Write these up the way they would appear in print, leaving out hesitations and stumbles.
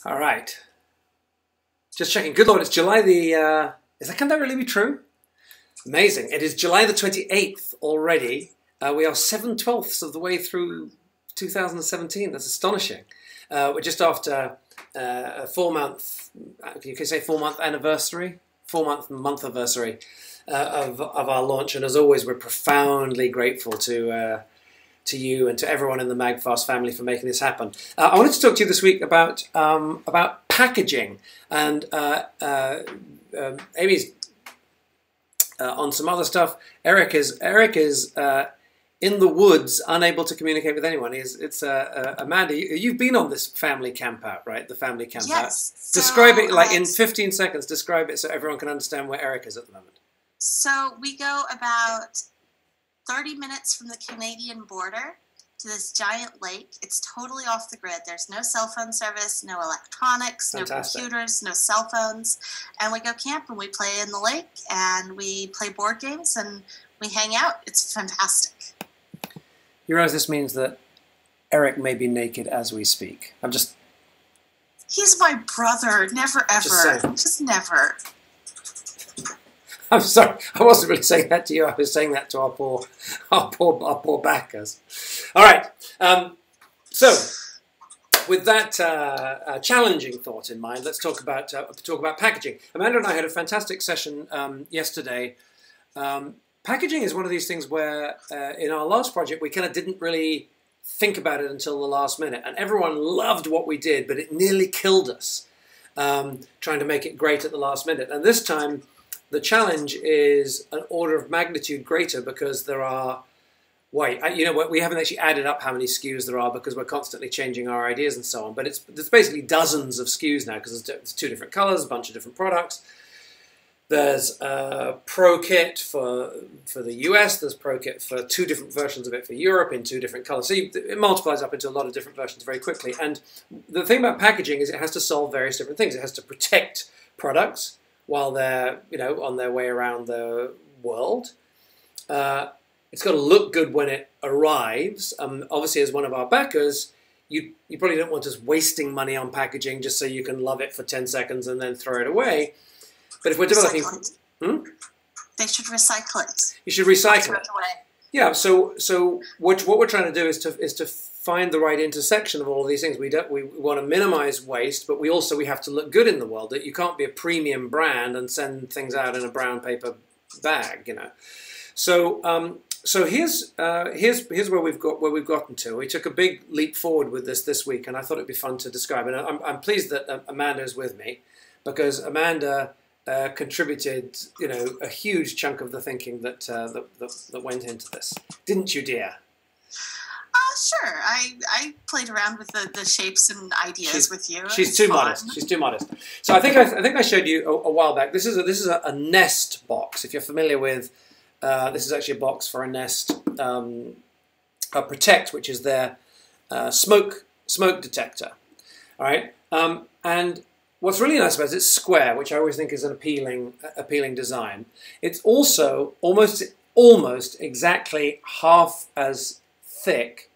All right. Just checking. Good Lord, it's July the... can that really be true? Amazing. It is July the 28th already. We are 7/12ths of the way through 2017. That's astonishing. We're just after a 4-month, you could say 4-month anniversary, 4-month anniversary of our launch. And as always, we're profoundly grateful to you and to everyone in the MAGFAST family for making this happen. I wanted to talk to you this week about packaging, and Amy's on some other stuff. Eric is in the woods, unable to communicate with anyone. It's Amanda. You've been on this family camp out, right? The family camp out. Yes. Describe it like in 15 seconds. Describe it so everyone can understand where Eric is at the moment. So we go about 30 minutes from the Canadian border to this giant lake. It's totally off the grid. There's no cell phone service, no electronics, Fantastic. no computers, no cell phones. And we go camp and we play in the lake and we play board games and we hang out. It's fantastic. You realize this means that Eric may be naked as we speak. He's my brother. Never, ever. Just never. I'm sorry, I wasn't really saying that to you. I was saying that to our poor backers. All right. So, with that challenging thought in mind, let's talk about packaging. Amanda and I had a fantastic session yesterday. Packaging is one of these things where, in our last project, we kind of didn't really think about it until the last minute, and everyone loved what we did, but it nearly killed us trying to make it great at the last minute. And this time, the challenge is an order of magnitude greater because there are, you know what, we haven't actually added up how many SKUs there are because we're constantly changing our ideas and so on, but there's basically dozens of SKUs now because there's 2 different colors, a bunch of different products. There's Pro Kit for the US, there's Pro Kit for 2 different versions of it for Europe in 2 different colors. So it multiplies up into a lot of different versions very quickly. And the thing about packaging is it has to solve various different things. It has to protect products while they're, on their way around the world. It's got to look good when it arrives. Obviously, as one of our backers, you probably don't want us wasting money on packaging just so you can love it for 10 seconds and then throw it away. But if we're developing... They should recycle it. You should recycle it. Away. Yeah, so what we're trying to do is to find the right intersection of all of these things. We want to minimize waste, but we have to look good in the world. That you can't be a premium brand and send things out in a brown paper bag, So here's where we've gotten to. We took a big leap forward with this week, and I thought it'd be fun to describe. And I'm pleased that Amanda is with me because Amanda contributed, a huge chunk of the thinking that went into this. Didn't you, dear? Sure. I played around with the shapes and ideas with you. She's too modest. She's too modest. So I think I showed you a while back. This is a Nest box. If you're familiar with, this is actually a box for a Nest Protect, which is their smoke detector. All right. And what's really nice about it, it's square, which I always think is an appealing design. It's also almost exactly half as thick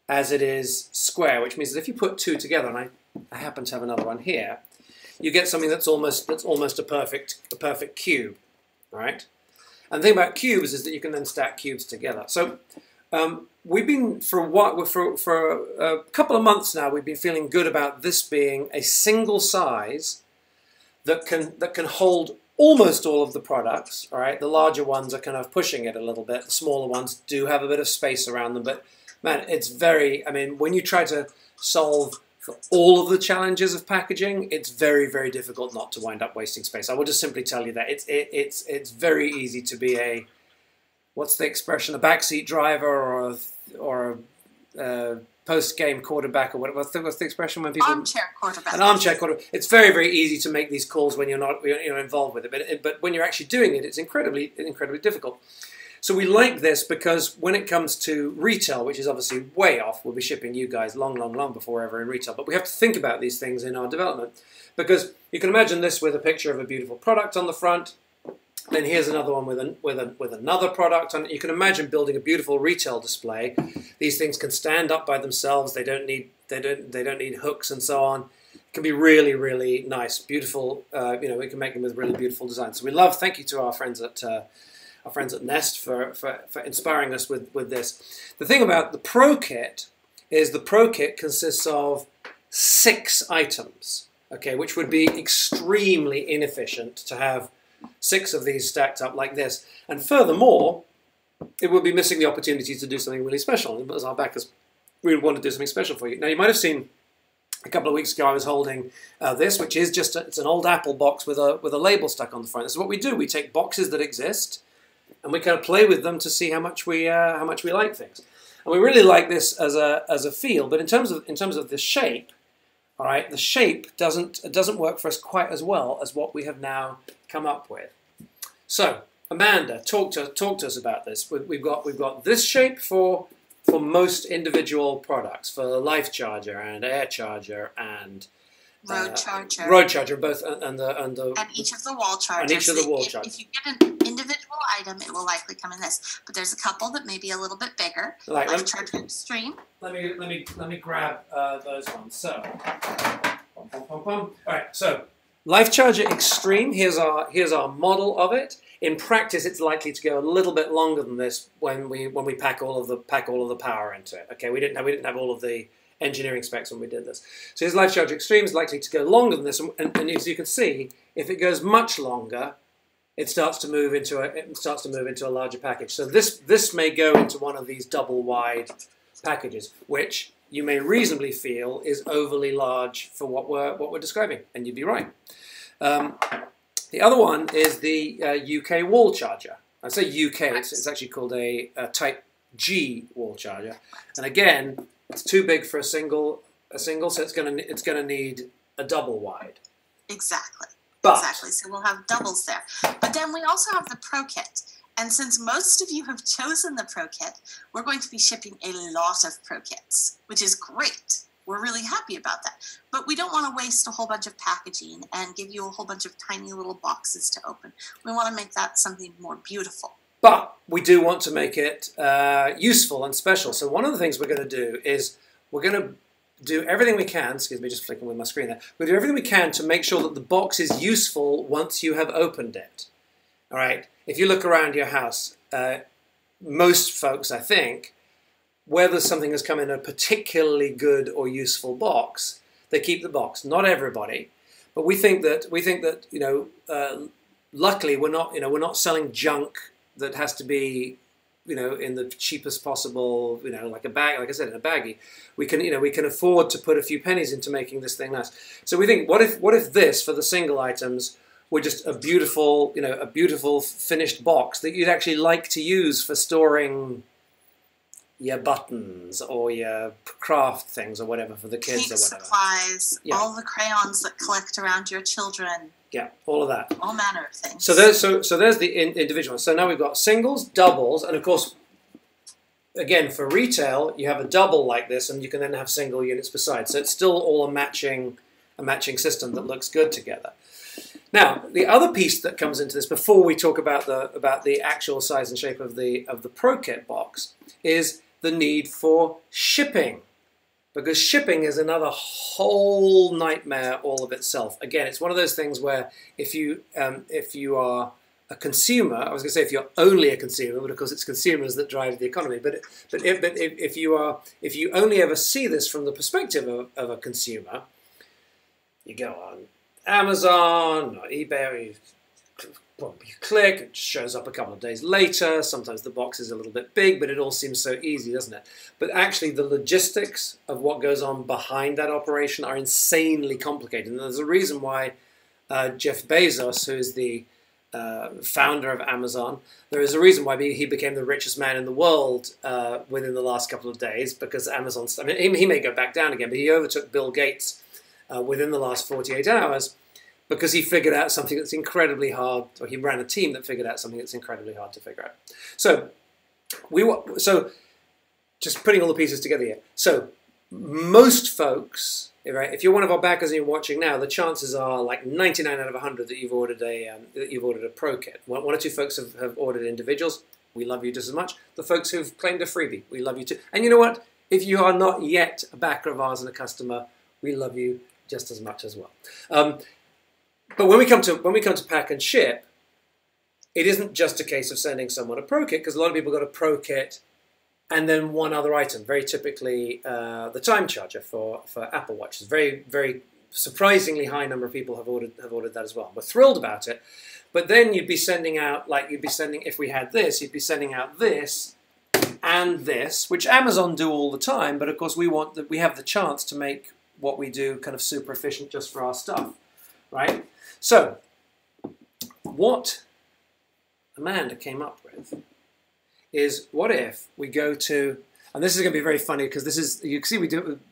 as it is square, which means that if you put 2 together, and I happen to have another one here, you get something that's almost a perfect cube, right? And the thing about cubes is that you can then stack cubes together. So we've been for a couple of months now. We've been feeling good about this being a single size that can hold almost all of the products. All right, the larger ones are kind of pushing it a little bit. The smaller ones do have a bit of space around them, but man, it's very. I mean, when you try to solve for all of the challenges of packaging, it's very, very difficult not to wind up wasting space. I will just simply tell you that it's very easy to be a, what's the expression, a backseat driver or a post-game quarterback or whatever. What's the expression when people... Armchair quarterback. An armchair quarterback. It's very, very easy to make these calls when you're involved with it, but when you're actually doing it, it's incredibly difficult. So we like this because when it comes to retail, which is obviously way off, we'll be shipping you guys long before we're ever in retail, but we have to think about these things in our development because you can imagine this with a picture of a beautiful product on the front. Then here's another one with another product on it. You can imagine building a beautiful retail display. These things can stand up by themselves. They don't need hooks and so on. can be really, really nice, beautiful. We can make them with really beautiful designs. So thank you to our friends at Nest for inspiring us with this. The thing about the Pro Kit is the Pro Kit consists of 6 items, okay, which would be extremely inefficient to have 6 of these stacked up like this. And furthermore, it would be missing the opportunity to do something really special. And as our backers, we would want to do something special for you. Now, you might have seen a couple of weeks ago I was holding this, which is just it's an old Apple box with a label stuck on the front. This is what we do. We take boxes that exist and we kind of play with them to see how much we like things. And we really like this as a feel. But in terms of the shape, all right, the shape doesn't work for us quite as well as what we have now come up with. So, Amanda, talk to us about this. We've got this shape for most individual products, for the Life Charger and Air Charger and Road Charger, both and each of the wall chargers. And each of the wall chargers. If you get an individual item, it will likely come in this. But there's a couple that may be a little bit bigger. Like Life Charger Extreme. Let me grab those ones. So, all right. So, Life Charger Extreme. Here's our model of it. In practice, it's likely to go a little bit longer than this when we pack all of the power into it. Okay, we didn't have all of the engineering specs when we did this. So his Life Charger Extreme is likely to go longer than this, and as you can see, if it goes much longer, it starts to move into a larger package. So this may go into one of these double wide packages, which you may reasonably feel is overly large for what we're describing, and you'd be right. The other one is the UK wall charger. I say UK, it's actually called a Type G wall charger, and again, it's too big for a single, so it's gonna need a double wide. Exactly. Exactly. So we'll have doubles there. But then we also have the Pro Kit. And since most of you have chosen the Pro Kit, we're going to be shipping a lot of Pro Kits, which is great. We're really happy about that. But we don't want to waste a whole bunch of packaging and give you a whole bunch of tiny little boxes to open. We want to make that something more beautiful. But we do want to make it useful and special. So one of the things we're going to do is we're going to do everything we can, excuse me, just flicking with my screen there. We'll do everything we can to make sure that the box is useful once you have opened it. All right? If you look around your house, most folks, I think, whether something has come in a particularly good or useful box, they keep the box. Not everybody, but we think that luckily we're not selling junk that has to be in the cheapest possible, like a bag, like I said, in a baggie. We can afford to put a few pennies into making this thing nice. So we think, what if this for the single items were just a beautiful finished box that you'd actually like to use for storing your buttons or your craft things or whatever for the kids Cake or whatever. Supplies, all the crayons that collect around your children. Yeah, all of that. All manner of things. So there's the individual. So now we've got singles, doubles, and of course, again, for retail, you have a double like this, and you can then have single units besides. So it's still all a matching system that looks good together. Now, the other piece that comes into this before we talk about the actual size and shape of the Pro Kit box is the need for shipping. Because shipping is another whole nightmare all of itself. Again, it's one of those things where if you are a consumer, I was going to say if you're only a consumer, but of course it's consumers that drive the economy. But if you only ever see this from the perspective of a consumer, you go on Amazon or eBay, you click, it shows up a couple of days later. Sometimes the box is a little bit big, but it all seems so easy, doesn't it? But actually the logistics of what goes on behind that operation are insanely complicated. And there's a reason why Jeff Bezos, who is the founder of Amazon, there is a reason why he became the richest man in the world within the last couple of days, because Amazon, I mean, he may go back down again, but he overtook Bill Gates within the last 48 hours. Because he figured out something that's incredibly hard, or he ran a team that figured out something that's incredibly hard to figure out. So just putting all the pieces together here. So most folks, right? If you're one of our backers and you're watching now, the chances are like 99 out of 100 that you've ordered a Pro Kit. One or two folks have ordered individuals. We love you just as much. The folks who've claimed a freebie, we love you too. And you know what? If you are not yet a backer of ours and a customer, we love you just as much as well. But when we come to pack and ship, it isn't just a case of sending someone a Pro Kit, because a lot of people got a Pro Kit and then one other item. Very typically, the time charger for Apple Watches. Very, very surprisingly high number of people have ordered that as well. We're thrilled about it. But then you'd be sending out, if we had this, you'd be sending out this and this, which Amazon do all the time. But of course, we have the chance to make what we do kind of super efficient just for our stuff, right? So, what Amanda came up with is, what if we go to, and this is going to be very funny because this is, you can see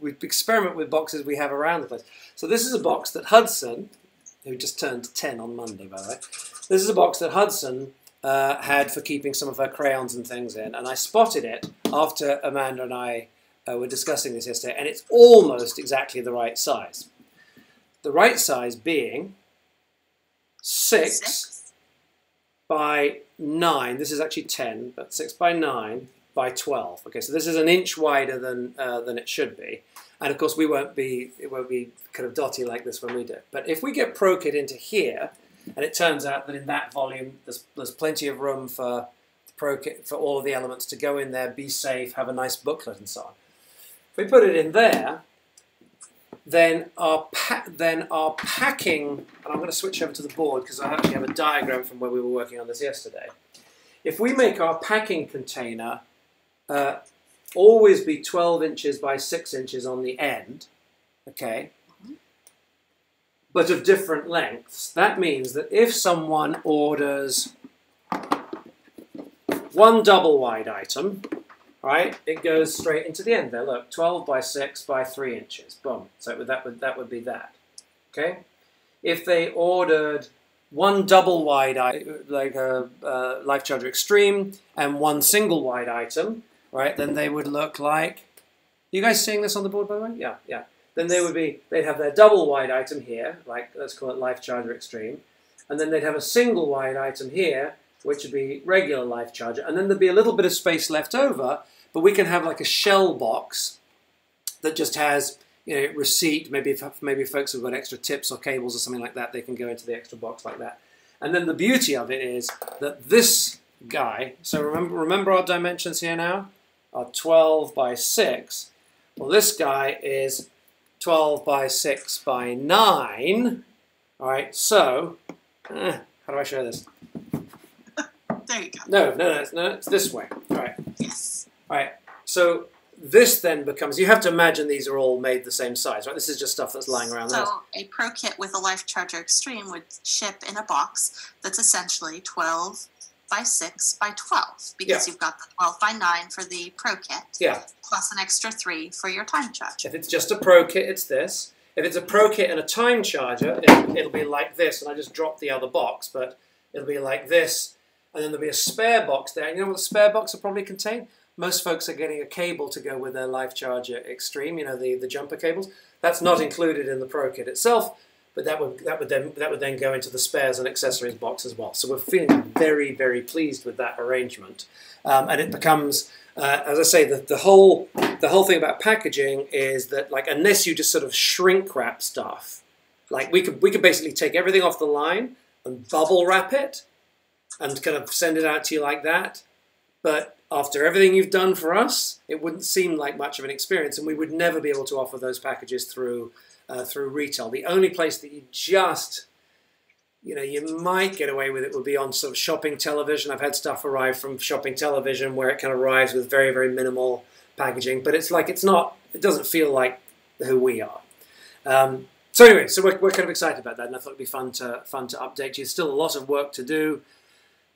we experiment with boxes we have around the place. So this is a box that Hudson, who just turned 10 on Monday, by the way, this is a box that Hudson had for keeping some of her crayons and things in, and I spotted it after Amanda and I were discussing this yesterday, and it's almost exactly the right size. The right size being 6 by 9. This is actually 10, but 6 by 9 by 12. Okay, so this is an inch wider than it should be, and of course it won't be kind of dotty like this when we do it. But if we get Pro Kit into here, and it turns out that in that volume there's plenty of room for Pro Kit, for all of the elements to go in there, be safe, have a nice booklet and so on. If we put it in there, then our packing, and I'm going to switch over to the board because I actually have a diagram from where we were working on this yesterday. If we make our packing container always be 12 inches by 6 inches on the end, okay, but of different lengths, that means that if someone orders one double wide item, right, it goes straight into the end there. Look, 12 by 6 by 3 inches. Boom. So that would be that. Okay. If they ordered one double wide, like a Life Charger Extreme, and one single wide item, right, then they would look like. You guys seeing this on the board, by the way? Yeah, yeah. Then they'd have their double wide item here, like let's call it Life Charger Extreme, and then they'd have a single wide item here, which would be regular Life Charger, and then there'd be a little bit of space left over, but we can have like a shell box that just has, you know, receipt. Maybe folks have got extra tips or cables or something like that, they can go into the extra box like that. And then the beauty of it is that this guy, so remember our dimensions here now, are 12 by 6. Well, this guy is 12 by 6 by 9. All right, so, how do I show this? There you go. No, it's this way. All right. Yes. All right, so this then becomes, you have to imagine these are all made the same size, right? This is just stuff that's lying around there. So a Pro Kit with a Life Charger Extreme would ship in a box that's essentially 12 by 6 by 12, because you've got the 12 by 9 for the Pro Kit, plus an extra 3 for your time charger. If it's just a Pro Kit, it's this. If it's a Pro Kit and a time charger, it'll be like this, and I just dropped the other box, but it'll be like this, and then there'll be a spare box there. And you know what the spare box will probably contain? Most folks are getting a cable to go with their Life Charger Extreme, you know, the jumper cables. That's not included in the Pro Kit itself, but that would then go into the spares and accessories box as well. So we're feeling very, very pleased with that arrangement, and it becomes, as I say, the whole thing about packaging is that, like, unless you just sort of shrink wrap stuff, like we could basically take everything off the line and bubble wrap it and kind of send it out to you like that, but after everything you've done for us, it wouldn't seem like much of an experience, and we would never be able to offer those packages through retail. The only place that you might get away with it would be on sort of shopping television. I've had stuff arrive from shopping television where it kind of arrives with very, very minimal packaging, but it doesn't feel like who we are. So anyway, so we're kind of excited about that, and I thought it'd be fun to update you. Still a lot of work to do.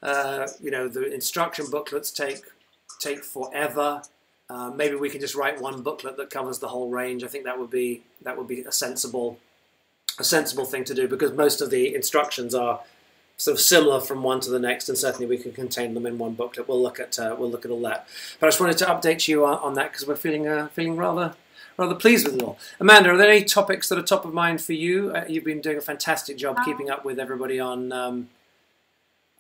You know, the instruction booklets take forever. Maybe we can just write one booklet that covers the whole range. I think that would be a sensible thing to do, because most of the instructions are sort of similar from one to the next, and certainly we can contain them in one booklet. We'll look at all that. But I just wanted to update you on that because we're feeling rather pleased with it all. Amanda, are there any topics that are top of mind for you? You've been doing a fantastic job keeping up with everybody on. Not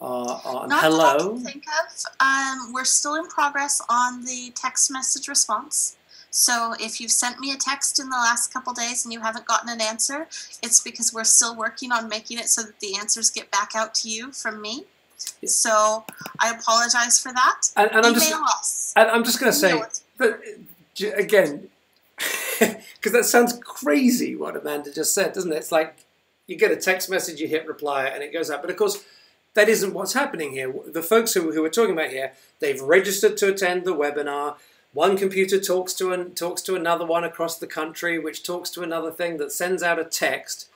Hello. That I can think of. We're still in progress on the text message response. So if you've sent me a text in the last couple days and you haven't gotten an answer, it's because we're still working on making it so that the answers get back out to you from me. So I apologize for that. And Email us. And I'm just going to say, that, again, because that sounds crazy what Amanda just said, doesn't it? It's like you get a text message, you hit reply, and it goes out. But of course, that isn't what's happening here. The folks who we're talking about here, they've registered to attend the webinar. One computer talks to another one across the country, which talks to another thing that sends out a text.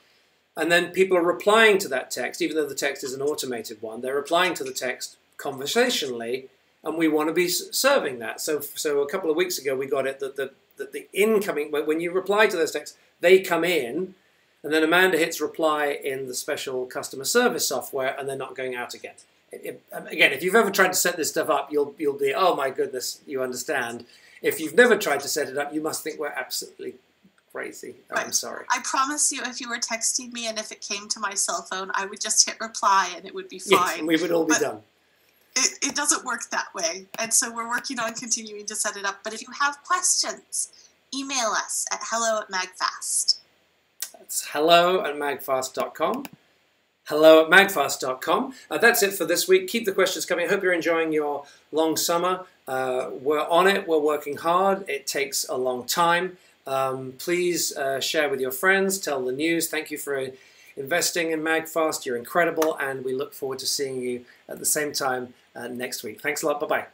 And then people are replying to that text, even though the text is an automated one. They're replying to the text conversationally, and we want to be serving that. So a couple of weeks ago, we got it that the incoming, when you reply to those texts, they come in, and then Amanda hits reply in the special customer service software, and they're not going out again. Again, if you've ever tried to set this stuff up, you'll be, oh my goodness, you understand. If you've never tried to set it up, you must think we're absolutely crazy. Right. I'm sorry. I promise you, if you were texting me and if it came to my cell phone, I would just hit reply and it would be fine. Yes, we would all be done. It doesn't work that way. And so we're working on continuing to set it up. But if you have questions, email us at hello@MAGFAST. That's hello@magfast.com. hello@magfast.com. That's it for this week. Keep the questions coming. I hope you're enjoying your long summer. We're on it. We're working hard. It takes a long time. Please share with your friends. Tell the news. Thank you for investing in MAGFAST. You're incredible, and we look forward to seeing you at the same time next week. Thanks a lot. Bye-bye.